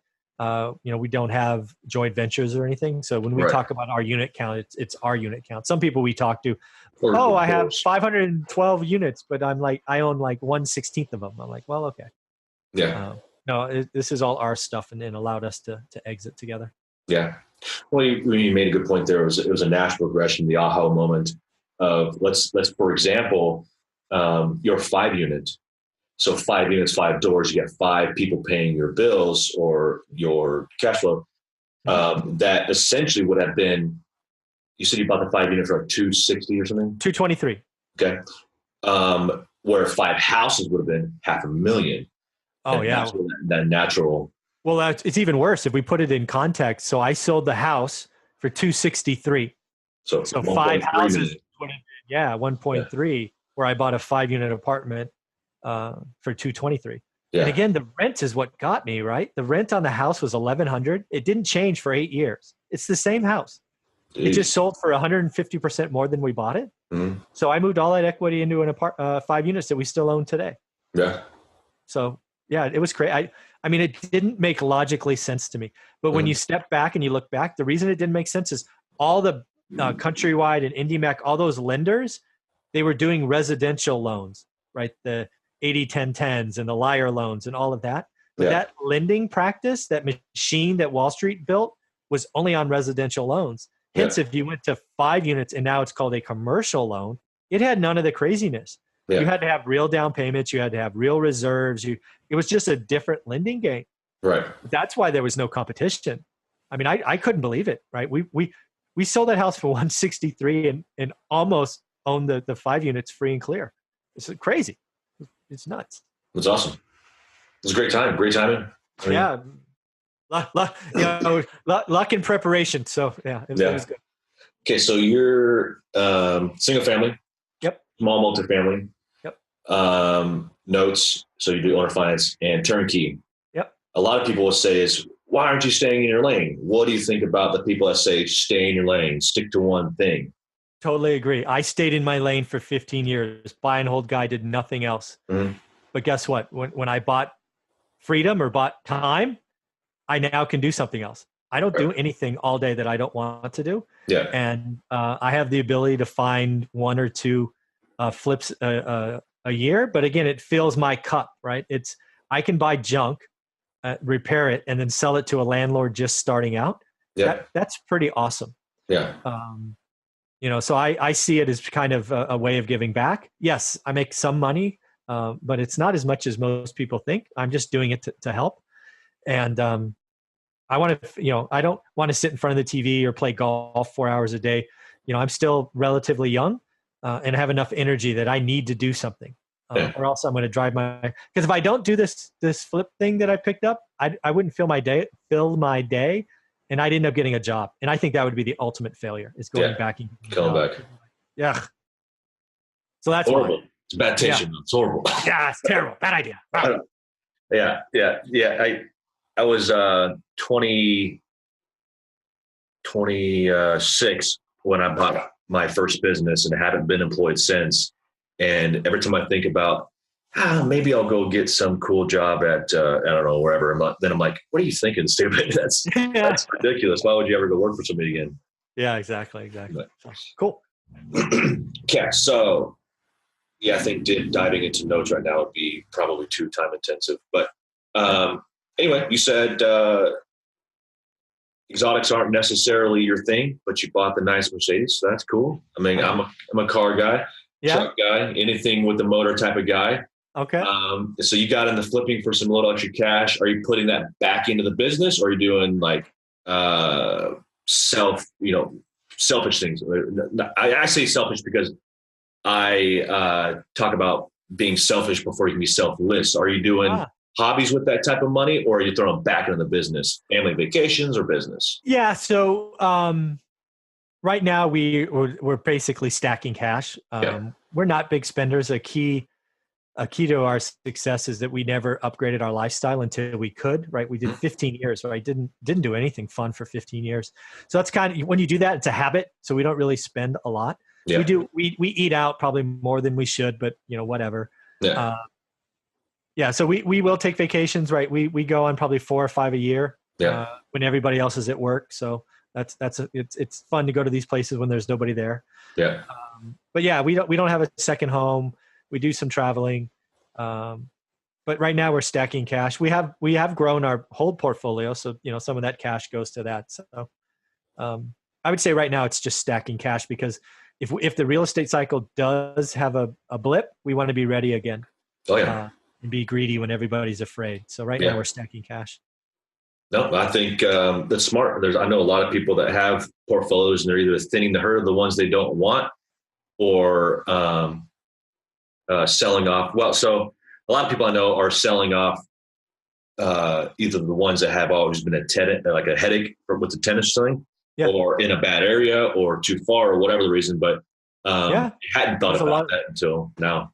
we don't have joint ventures or anything. So when we talk about our unit count, it's our unit count. Some people we talk to, I have 512 units, but I'm like, I own like 1/16 of them. I'm like, well, okay. Yeah. No, this is all our stuff, and allowed us to exit together. Yeah. Well, you made a good point there. It was a natural progression, the aha moment of let's for example, your 5 unit. So 5 units, 5 doors, you get 5 people paying your bills or your cash flow. That essentially would have been, you said you bought the 5 unit for like 260 or something? 223. Okay. Where 5 houses would have been $500,000. Oh, yeah. That natural. Well, it's even worse if we put it in context. So I sold the house for 263. So 5 houses would have been, 1.3, where I bought a 5 unit apartment for 223. Yeah. And again, the rent is what got me, right? The rent on the house was $1,100. It didn't change for 8 years. It's the same house. Jeez. It just sold for 150% more than we bought it. Mm-hmm. So I moved all that equity into an 5 units that we still own today. Yeah. So yeah, it was crazy. I mean, it didn't make logically sense to me. But when you step back and you look back, the reason it didn't make sense is all the Countrywide and IndyMac, all those lenders, they were doing residential loans, right? The 80-10-10s and the liar loans and all of that. But that lending practice, that machine that Wall Street built, was only on residential loans. Hence, if you went to 5 units and now it's called a commercial loan, it had none of the craziness. Yeah. You had to have real down payments. You had to have real reserves. It was just a different lending game. Right. That's why there was no competition. I mean, I couldn't believe it. Right. We sold that house for 163 and almost owned the 5 units free and clear. It's crazy. It's nuts. It's awesome. It was a great time. Great timing. Luck and preparation. So it was good. Okay, so you're single family. Yep. Small multifamily. Yep. Notes. So you do owner finance and turnkey. Yep. A lot of people will say is, why aren't you staying in your lane? What do you think about the people that say stay in your lane, stick to one thing? Totally agree. I stayed in my lane for 15 years. Buy and hold guy, did nothing else. Mm-hmm. But guess what? When I bought freedom or bought time, I now can do something else. I don't do anything all day that I don't want to do. Yeah. And I have the ability to find 1 or 2 flips a year. But again, it fills my cup, right? I can buy junk, repair it, and then sell it to a landlord just starting out. Yeah. That's pretty awesome. Yeah. So I see it as kind of a way of giving back. Yes, I make some money, but it's not as much as most people think. I'm just doing it to help. And I want to, I don't want to sit in front of the TV or play golf 4 hours a day. I'm still relatively young and have enough energy that I need to do something, or else I'm going to drive because if I don't do this flip thing that I picked up, I wouldn't fill my day, and I'd end up getting a job. And I think that would be the ultimate failure, is going back and coming back. Yeah. So that's horrible. why. It's bad taste. Yeah. It's horrible. Yeah, it's terrible. Bad idea. Wow. Yeah. I was 26 when I bought my first business and haven't been employed since. And every time I think about, maybe I'll go get some cool job at, I don't know, wherever. Then I'm like, what are you thinking, stupid? That's ridiculous. Why would you ever go work for somebody again? Yeah, exactly. But, cool. Okay. So yeah, I think diving into notes right now would be probably too time intensive. But anyway, you said exotics aren't necessarily your thing, but you bought the nice Mercedes, so that's cool. I mean, I'm a car guy, truck guy, anything with the motor type of guy. Okay. So you got into flipping for some little extra cash. Are you putting that back into the business, or are you doing like selfish things? I say selfish because I talk about being selfish before you can be selfless. Are you doing hobbies with that type of money, or are you throwing back into the business, family vacations or business? Yeah. So right now we're basically stacking cash. We're not big spenders. A key to our success is that we never upgraded our lifestyle until we could, right? We did 15 years, right? Didn't do anything fun for 15 years. So that's kind of, when you do that, it's a habit. So we don't really spend a lot. Yeah. We eat out probably more than we should, but whatever. Yeah. So we will take vacations, right? We go on probably 4 or 5 a year when everybody else is at work. So it's fun to go to these places when there's nobody there. Yeah. But yeah, we don't have a second home. We do some traveling. But right now we're stacking cash. We have grown our whole portfolio. So, some of that cash goes to that. So I would say right now it's just stacking cash, because if the real estate cycle does have a blip, we want to be ready again. Oh yeah. And be greedy when everybody's afraid. So right now we're stacking cash. No, I think that's smart. I know a lot of people that have portfolios and they're either thinning the herd of the ones they don't want, or selling off. Well, so a lot of people I know are selling off either the ones that have always been like a headache with the tennis swing, or in a bad area, or too far, or whatever the reason. But hadn't thought about that until now.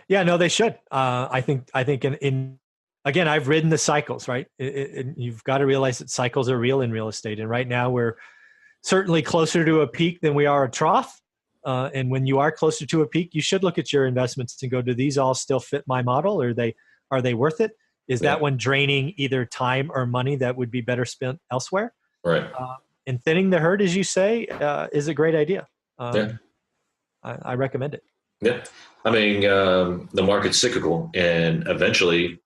Yeah, no, they should. I think in again, I've ridden the cycles, right? You've got to realize that cycles are real in real estate, and right now we're certainly closer to a peak than we are a trough. And when you are closer to a peak, you should look at your investments and go, do these all still fit my model? Or are they worth it? Is that one draining either time or money that would be better spent elsewhere? Right. And thinning the herd, as you say, is a great idea. I recommend it. Yeah. I mean, the market's cyclical, and eventually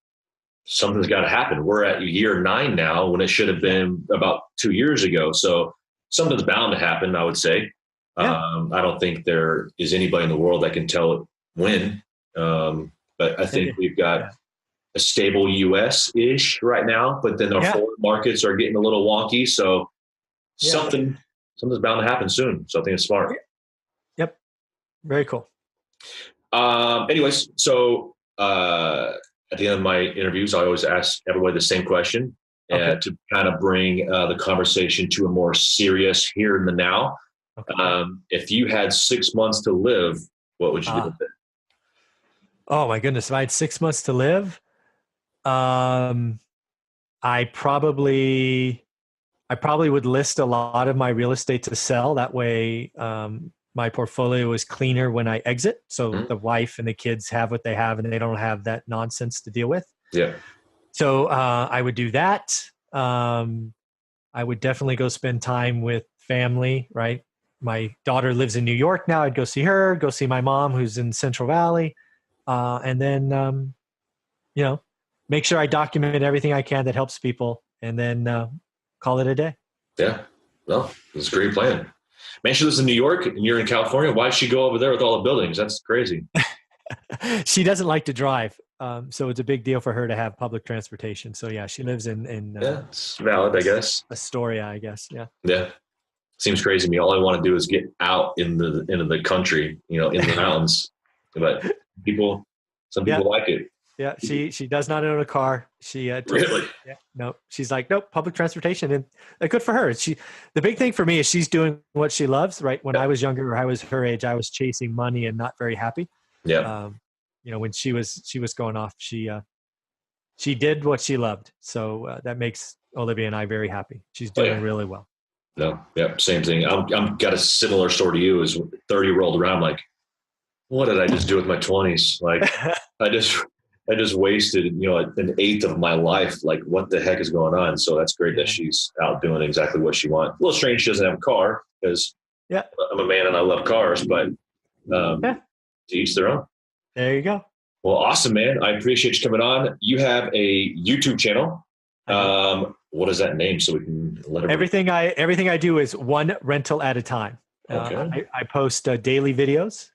something's got to happen. We're at year 9 now when it should have been about 2 years ago. So something's bound to happen, I would say. I don't think there is anybody in the world that can tell it when. But I think we've got a stable US-ish right now, but then our foreign markets are getting a little wonky. So something's bound to happen soon. So I think it's smart. Yep. Very cool. Anyways, so at the end of my interviews, I always ask everybody the same question to kind of bring the conversation to a more serious here and the now. Okay. If you had 6 months to live, what would you do with it? Oh my goodness. If I had 6 months to live, I probably would list a lot of my real estate to sell. That way, my portfolio is cleaner when I exit. So the wife and the kids have what they have, and they don't have that nonsense to deal with. Yeah. So I would do that. I would definitely go spend time with family, right? My daughter lives in New York now. I'd go see her, go see my mom who's in Central Valley. And then, make sure I document everything I can that helps people, and then call it a day. Yeah. Well, that's a great plan. Man, she lives in New York and you're in California. Why'd she go over there with all the buildings? That's crazy. She doesn't like to drive. So it's a big deal for her to have public transportation. So yeah, she lives in it's valid, I guess. Astoria, I guess. Yeah. Yeah. Seems crazy to me. All I want to do is get out into the country, in the mountains. But some people like it. Yeah, she does not own a car. She Really? yeah, no, she's like, nope, public transportation, and good for her. The big thing for me is she's doing what she loves. Right? When I was younger, or I was her age, I was chasing money and not very happy. Yeah. When she was going off, she did what she loved. So that makes Olivia and I very happy. She's doing really well. No, yeah, same thing. I'm got a similar story to you. As 30 rolled around, like, what did I just do with my 20s? Like, I just wasted, an eighth of my life. Like, what the heck is going on? So that's great that she's out doing exactly what she wants. A little strange she doesn't have a car because I'm a man and I love cars, but to each their own. There you go. Well, awesome, man. I appreciate you coming on. You have a YouTube channel. What is that name so we can let everything I do is one rental at a time. Okay. I post daily videos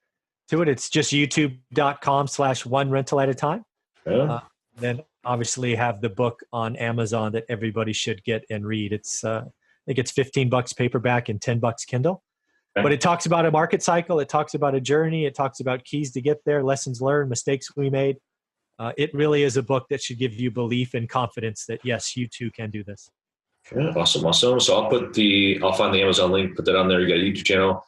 to it. It's just youtube.com/one rental at a time. Then obviously have the book on Amazon that everybody should get and read. It's I think it's $15 paperback and $10 Kindle. Okay. But it talks about a market cycle. It talks about a journey. It talks about keys to get there, lessons learned, mistakes we made. It really is a book that should give you belief and confidence that yes, you too can do this. Okay, awesome. So I'll find the Amazon link, put that on there. You got a YouTube channel,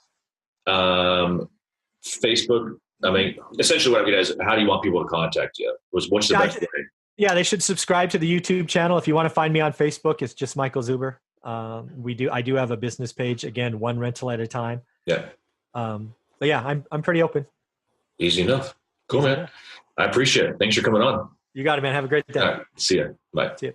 Facebook. I mean, essentially what I'm getting is, how do you want people to contact you? What's the best way? Yeah, they should subscribe to the YouTube channel. If you want to find me on Facebook, it's just Michael Zuber. I do have a business page, again, one rental at a time. Yeah. But yeah, I'm pretty open. Easy enough. Cool, man. I appreciate it. Thanks for coming on. You got it, man. Have a great day. All right. See ya. Bye. See ya.